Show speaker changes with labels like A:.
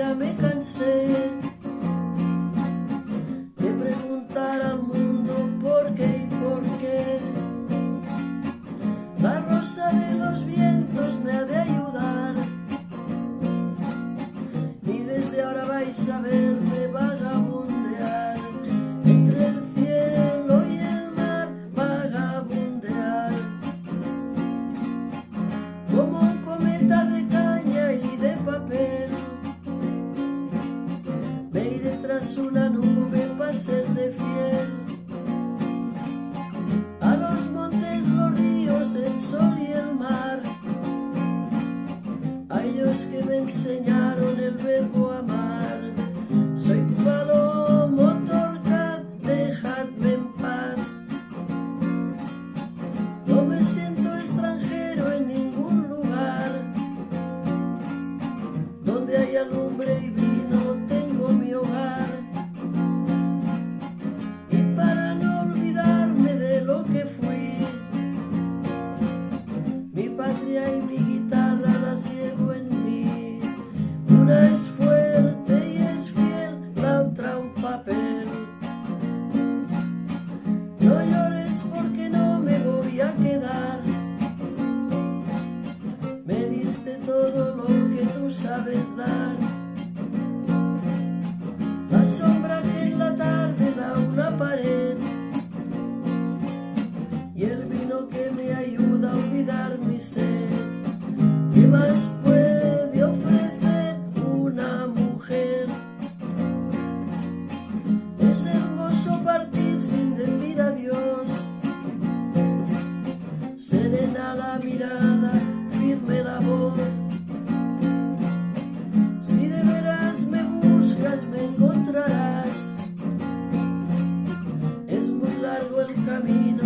A: ya me cansé de preguntar al mundo por qué y por qué. La rosa de los vientos me ha de ayudar, y desde ahora vais a verme vagabundear entre el cielo y el mar, vagabundear como un cometa de caña y de papel. Me iré tras una nube para serle fiel a los montes, los ríos, el sol y el mar, a ellos que me enseñaron el verbo amar. Soy palomo torcaz, dejadme en paz. No me siento extranjero en ningún lugar. Donde haya lumbre y vino tengo mi hogar. Y para no olvidarme de lo que fui, mi patria y mi guitarra las llevo en mí. Una es fuerte y es fiel, la otra un papel. No llores porque no me voy a quedar. Me diste todo lo que tú sabes dar. La sombra que en la tarde da una pared, y el vino que me ayuda a olvidar mi sed. ¿Qué más puede ofrecer una mujer? Es hermoso partir sin decir adiós. Serena la mirada, firme la voz. Si de veras me buscas me encontrarás. Es muy largo el camino